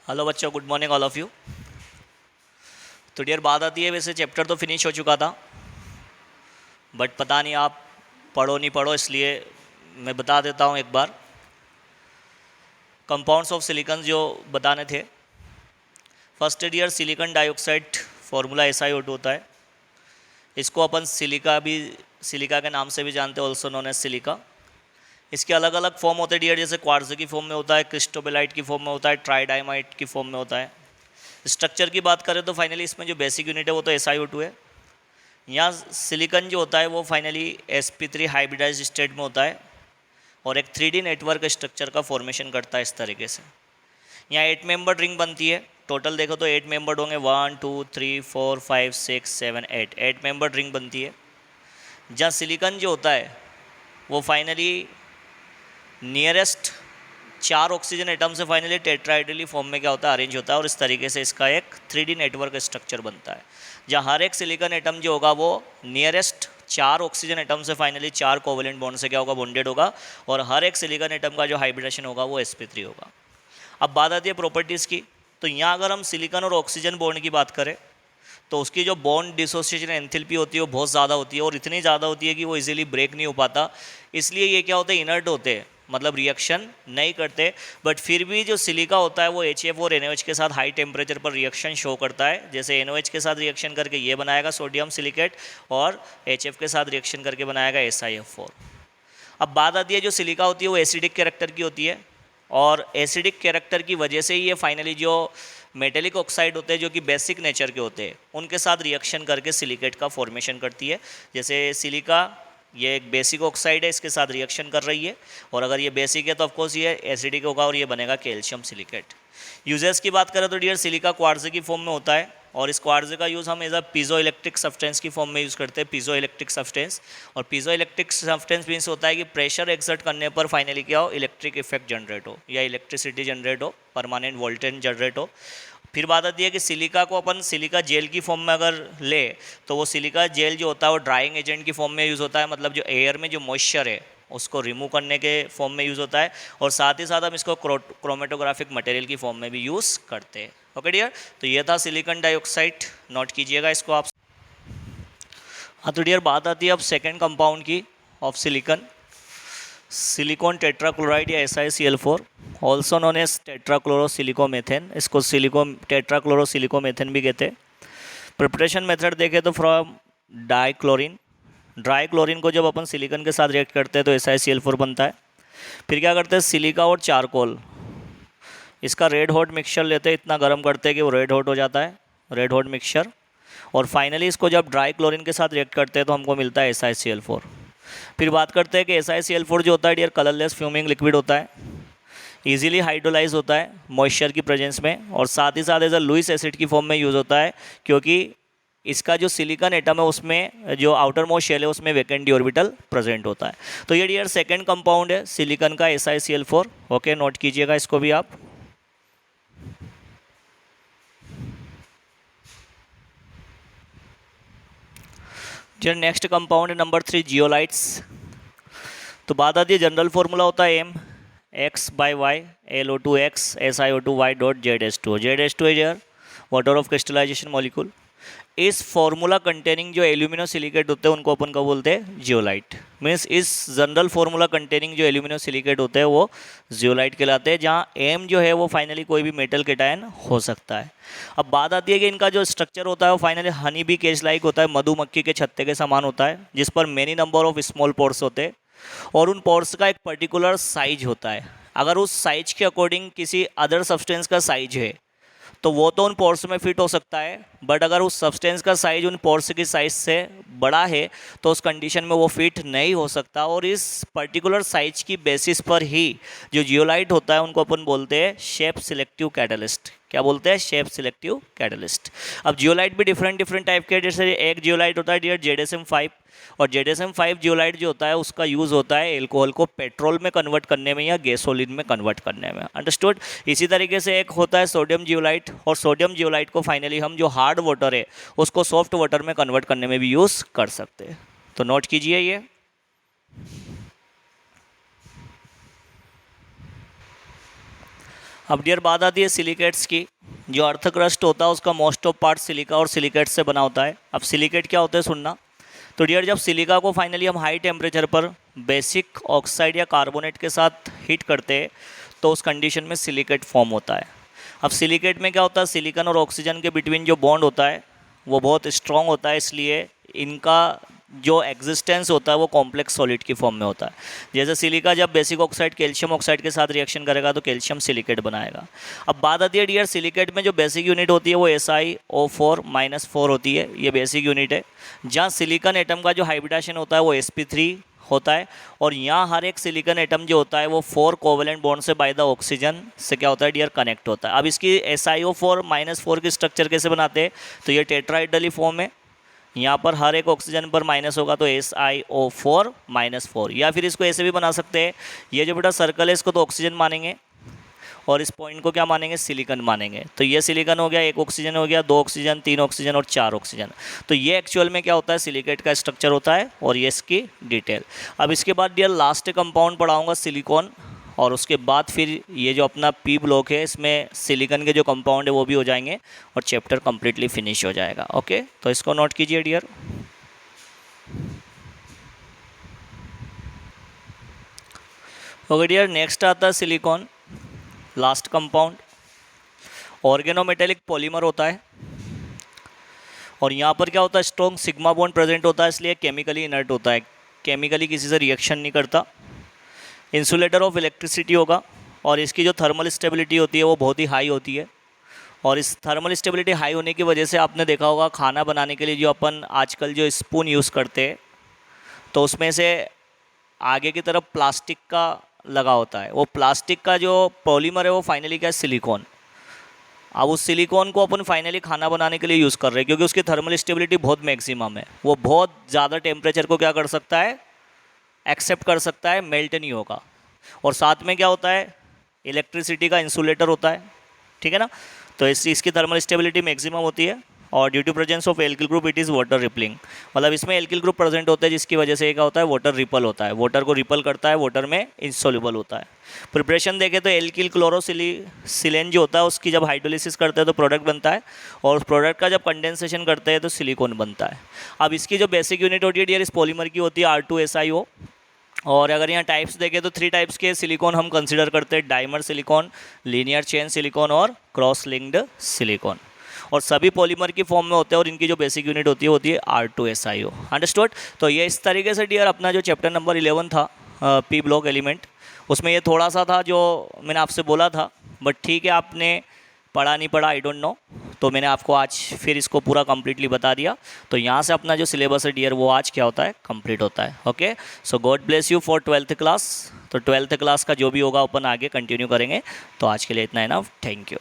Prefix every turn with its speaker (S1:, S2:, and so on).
S1: Hello बच्चों, good morning all of you. तो dear बात आती है, वैसे चैप्टर तो फिनिश हो चुका था, बट पता नहीं आप पढ़ो नहीं पढ़ो, इसलिए मैं बता देता हूँ एक बार। कंपाउंड्स ऑफ सिलिकॉन जो बताने थे, first year silicon dioxide formula SiO2 होता है। इसको अपन सिलिका के नाम से भी जानते हैं, ऑल्सो नोन एज सिलिका। इसके अलग अलग फॉर्म होते हैं डियर, जैसे क्वार्ट्ज की फॉर्म में होता है, क्रिस्टोबेलाइट की फॉर्म में होता है, ट्राइडाइमाइट की फॉर्म में होता है। स्ट्रक्चर की बात करें तो फाइनली इसमें जो बेसिक यूनिट है वो तो SiO2 है। यहाँ सिलिकॉन जो होता है वो फाइनली sp3 हाइब्रिडाइज स्टेट में होता है और एक 3D नेटवर्क स्ट्रक्चर का फॉर्मेशन करता है इस तरीके से। यहाँ 8 मेंबर रिंग बनती है। टोटल देखो तो 8 मेंबर होंगे, 1 2 3 4 5 6 7 8 मेंबर रिंग बनती है। जहाँ सिलिकॉन जो होता है वो फाइनली नियरेस्ट 4 ऑक्सीजन एटम से फाइनली टेट्राहेड्रली फॉर्म में क्या होता है, अरेंज होता है, और इस तरीके से इसका एक 3D नेटवर्क स्ट्रक्चर बनता है। जहाँ हर एक सिलिकॉन एटम जो होगा वो नियरेस्ट 4 ऑक्सीजन एटम से फाइनली 4 कोवेलेंट बॉन्ड से क्या होगा, बॉन्डेड होगा, और हर एक सिलिकॉन एटम का जो हाइब्रिडेशन होगा वो sp3 होगा। अब बात आती है प्रॉपर्टीज़ की। तो यहाँ अगर हम सिलिकॉन और ऑक्सीजन बॉन्ड की बात करें तो उसकी जो बॉन्ड डिसोसिएशन एंथैल्पी होती है वो बहुत ज़्यादा होती है, और इतनी ज़्यादा होती है कि वो इजीली ब्रेक नहीं हो पाता। इसलिए ये क्या होते हैं, इनर्ट होते हैं, मतलब रिएक्शन नहीं करते। बट फिर भी जो सिलिका होता है वो HF और NaOH के साथ हाई टेम्परेचर पर रिएक्शन शो करता है। जैसे NaOH के साथ रिएक्शन करके ये बनाएगा सोडियम सिलिकेट, और HF के साथ रिएक्शन करके बनाएगा SiF4। अब बात आती है, जो सिलिका होती है वो एसिडिक कैरेक्टर की होती है, और एसिडिक कैरेक्टर की वजह से ही ये फाइनली जो मेटेलिक ऑक्साइड होते हैं जो कि बेसिक नेचर के होते हैं उनके साथ रिएक्शन करके सिलिकेट का फॉर्मेशन करती है। जैसे सिलिका ये एक बेसिक ऑक्साइड है, इसके साथ रिएक्शन कर रही है, और अगर ये बेसिक है तो ऑफकोर्स ये एसिडिक होगा और ये बनेगा कैल्शियम सिलिकेट। यूजेस की बात करें तो डियर सिलिका क्वार्ट्ज की फॉर्म में होता है, और इस क्वार्ट्ज का यूज़ हम as a piezo electric substance की फॉर्म में यूज़ करते हैं, पीजो इलेक्ट्रिक सब्सटेंस। और पीजो इलेक्ट्रिक सब्सटेंस मीन्स होता है कि प्रेशर एक्सर्ट करने पर फाइनली क्या हो, इलेक्ट्रिक इफेक्ट जनरेट हो या इलेक्ट्रिसिटी जनरेट हो, परमानेंट वोल्टेज जनरेट हो। फिर बात आती है कि सिलिका को अपन सिलिका जेल की फॉर्म में अगर ले तो वो सिलिका जेल जो होता है वो ड्राइंग एजेंट की फॉर्म में यूज़ होता है, मतलब जो एयर में जो मॉइस्चर है उसको रिमूव करने के फॉर्म में यूज़ होता है, और साथ ही साथ हम इसको क्रोमेटोग्राफिक मटेरियल की फॉर्म में भी यूज़ करते हैं। ओके डियर, तो ये था सिलिकॉन डाइऑक्साइड, नोट कीजिएगा इसको आप। हाँ तो डियर बात आती है अब सेकेंड कंपाउंड की ऑफ सिलिकॉन, सिलिकॉन टेट्राक्लोराइड या SiCl4, ऑल्सो नोन एज टेट्राक्लोरोसिलिकोमेथेन। इसको टेट्राक्लोरोसिलिकोमेथेन भी कहते हैं। प्रिपरेशन मेथड देखें तो फ्रॉम डाइक्लोरिन, ड्राई क्लोरीन को जब अपन सिलिकॉन के साथ रिएक्ट करते हैं तो SiCl4 बनता है। फिर क्या करते हैं, सिलिका और चारकोल, इसका रेड हॉट मिक्सचर लेते हैं, इतना गर्म करते हैं कि वो रेड हॉट हो जाता है, रेड हॉट मिक्सचर, और फाइनली इसको जब ड्राई क्लोरीन के साथ रिएक्ट करते हैं तो हमको मिलता है SiCl4। फिर बात करते हैं कि SiCl4 जो होता है डियर कलरलेस फ्यूमिंग लिक्विड होता है, इजीली हाइड्रोलाइज होता है मॉइस्चर की प्रेजेंस में, और साथ ही साथ एज अ लुइस एसिड की फॉर्म में यूज़ होता है, क्योंकि इसका जो सिलिकॉन एटम है उसमें जो आउटर मोस्ट शेल है उसमें वैकेंट डी ऑर्बिटल प्रेजेंट होता है। तो ये डियर सेकंड कंपाउंड है सिलिकॉन का SiCl4। ओके, नोट कीजिएगा इसको भी आप। डियर नेक्स्ट कंपाउंड है नंबर 3, जियोलाइट्स। तो बात आती है, जनरल फॉर्मूला होता है Mx/Y LO2x SiO2y dot ZS2। ZS2 है यार वाटर ऑफ क्रिस्टलाइजेशन मॉलिक्यूल। इस फॉर्मूला कंटेनिंग जो एल्यूमिनो सिलिकेट होते हैं उनको अपन का बोलते हैं जियोलाइट। मीन्स इस जनरल फॉर्मूला कंटेनिंग जो एल्यूमिनो सिलिकेट होते हैं वो जियोलाइट कहलाते हैं, जहाँ M जो है वो फाइनली कोई भी मेटल केटायन हो सकता है। अब बात आती है कि इनका जो स्ट्रक्चर होता है वो finally honey bee cage like होता है, मधुमक्खी के छत्ते के समान होता है, जिस पर many number of small pores होते हैं, और उन पोर्स का एक पर्टिकुलर साइज होता है। अगर उस साइज के अकॉर्डिंग किसी अदर सब्सटेंस का साइज है तो वो तो उन पोर्स में फिट हो सकता है, बट अगर उस सब्सटेंस का साइज उन पोर्स की साइज से बड़ा है तो उस कंडीशन में वो फिट नहीं हो सकता। और इस पर्टिकुलर साइज की बेसिस पर ही जो जियोलाइट होता है उनको अपन बोलते हैं शेप सिलेक्टिव कैटलिस्ट। क्या बोलते हैं, शेप सिलेक्टिव कैटलिस्ट। अब जियोलाइट भी डिफरेंट टाइप के, जैसे एक जियोलाइट होता है डियर ZSM5, और ZSM5 जियोलाइट जो होता है उसका यूज़ होता है एल्कोहल को पेट्रोल में कन्वर्ट करने में या गैसोलीन में कन्वर्ट करने में। अंडरस्टूड। इसी तरीके से एक होता है सोडियम जियोलाइट, और सोडियम जियोलाइट को फाइनली हम जो हार्ड वाटर है उसको सॉफ्ट वाटर में कन्वर्ट करने में भी यूज़ कर सकते हैं। तो नोट कीजिए ये। अब डियर बात आती है सिलिकेट्स की। जो अर्थ क्रस्ट होता है उसका मोस्ट ऑफ पार्ट सिलिका और सिलिकेट से बना होता है। अब सिलिकेट क्या होता है सुनना। तो डियर जब सिलिका को फाइनली हम हाई टेम्परेचर पर बेसिक ऑक्साइड या कार्बोनेट के साथ हीट करते हैं तो उस कंडीशन में सिलिकेट फॉर्म होता है। अब सिलिकेट में क्या होता है, सिलिकॉन और ऑक्सीजन के बिटवीन जो बॉन्ड होता है वो बहुत स्ट्रॉन्ग होता है, इसलिए इनका जो एग्जिस्टेंस होता है वो कॉम्प्लेक्स सॉलिड की फॉर्म में होता है। जैसे सिलिका जब बेसिक ऑक्साइड कैल्शियम ऑक्साइड के साथ रिएक्शन करेगा तो कैल्शियम सिलिकेट बनाएगा। अब बात आती है डियर सिलिकेट में जो बेसिक यूनिट होती है वो SiO4-4 होती है, ये बेसिक यूनिट है। जहाँ सिलिकॉन एटम का जो हाइब्रिडेशन होता है वो sp3 होता है, और यहाँ हर एक सिलिकॉन एटम जो होता है वो 4 कोवेलेंट बॉन्ड से बाय द ऑक्सीजन से क्या होता है डियर कनेक्ट होता है। अब इसकी SiO4-4 की स्ट्रक्चर कैसे बनाते हैं, तो ये टेट्राहेड्रली फॉर्म है। यहाँ पर हर एक ऑक्सीजन पर माइनस होगा तो SiO4-4, या फिर इसको ऐसे भी बना सकते हैं, ये जो बेटा सर्कल है इसको तो ऑक्सीजन मानेंगे और इस पॉइंट को क्या मानेंगे, सिलिकॉन मानेंगे। तो ये सिलिकॉन हो गया, एक ऑक्सीजन हो गया, 2 ऑक्सीजन, 3 ऑक्सीजन और 4 ऑक्सीजन। तो ये एक्चुअल में क्या होता है, सिलिकेट का स्ट्रक्चर होता है और ये इसकी डिटेल। अब इसके बाद डियर लास्ट कंपाउंड पढ़ाऊंगा सिलिकॉन, और उसके बाद फिर ये जो अपना P ब्लॉक है इसमें सिलिकॉन के जो कंपाउंड है वो भी हो जाएंगे और चैप्टर कंप्लीटली फिनिश हो जाएगा। ओके, तो इसको नोट कीजिए डियर। ओके डियर, नेक्स्ट आता है silicon, last compound. Organometallic polymer होता है और यहाँ पर क्या होता है, स्ट्रॉन्ग सिग्मा बॉन्ड प्रेजेंट होता है, इसलिए केमिकली इनर्ट होता है, केमिकली किसी से रिएक्शन नहीं करता। इंसुलेटर ऑफ इलेक्ट्रिसिटी होगा और इसकी जो थर्मल स्टेबिलिटी होती है वो बहुत ही हाई होती है। और इस थर्मल स्टेबिलिटी हाई होने की वजह से आपने देखा होगा खाना बनाने के लिए जो अपन आजकल जो स्पून यूज़ करते हैं तो उसमें से आगे की तरफ प्लास्टिक का लगा होता है, वो प्लास्टिक का जो पॉलीमर है वो फाइनली क्या है, सिलिकॉन। अब उस सिलिकॉन को अपन फाइनली खाना बनाने के लिए यूज़ कर रहे हैं क्योंकि उसकी थर्मल स्टेबिलिटी बहुत मैक्सिमम है, वो बहुत ज़्यादा टेम्परेचर को क्या कर सकता है, एक्सेप्ट कर सकता है, मेल्ट नहीं होगा। और साथ में क्या होता है, इलेक्ट्रिसिटी का इंसुलेटर होता है, ठीक है ना। तो इसकी थर्मल स्टेबिलिटी मैक्सिमम होती है और due to presence of alkyl group it is water repelling, मतलब इसमें एल्किल ग्रुप प्रेजेंट होता है जिसकी वजह से क्या होता है, वाटर रिपल होता है, वाटर को रिपल करता है, वाटर में इंसोल्यूबल होता है। प्रिपरेशन देखें तो एल्किल क्लोरोसिलेन जो होता है उसकी जब हाइड्रोलिसिस करते हैं तो प्रोडक्ट बनता है और उस प्रोडक्ट का जब कंडेंसेशन करते हैं तो सिलिकॉन बनता है। अब इसकी जो बेसिक यूनिट होती है डियर इस पॉलीमर की होती है R2SiO। और अगर यहाँ टाइप्स देखें तो 3 टाइप्स के सिलिकॉन हम कंसिडर करते हैं, dimer silicon, linear chain silicon और क्रॉस लिंक्ड सिलिकॉन, और सभी पॉलीमर की फॉर्म में होते हैं और इनकी जो बेसिक यूनिट होती है R2SiO। अंडरस्टूड। तो ये इस तरीके से डियर अपना जो चैप्टर नंबर 11 था P ब्लॉक एलिमेंट, उसमें ये थोड़ा सा था जो मैंने आपसे बोला था, बट ठीक है आपने पढ़ा नहीं पढ़ा आई डोंट नो, तो मैंने आपको आज फिर इसको पूरा कंप्लीटली बता दिया। तो यहाँ से अपना जो सिलेबस है डियर वो आज क्या होता है, कंप्लीट होता है। Okay, so God bless you for 12th class. तो 12th क्लास का जो भी होगा अपन आगे कंटिन्यू करेंगे। तो आज के लिए इतना है ना, थैंक यू।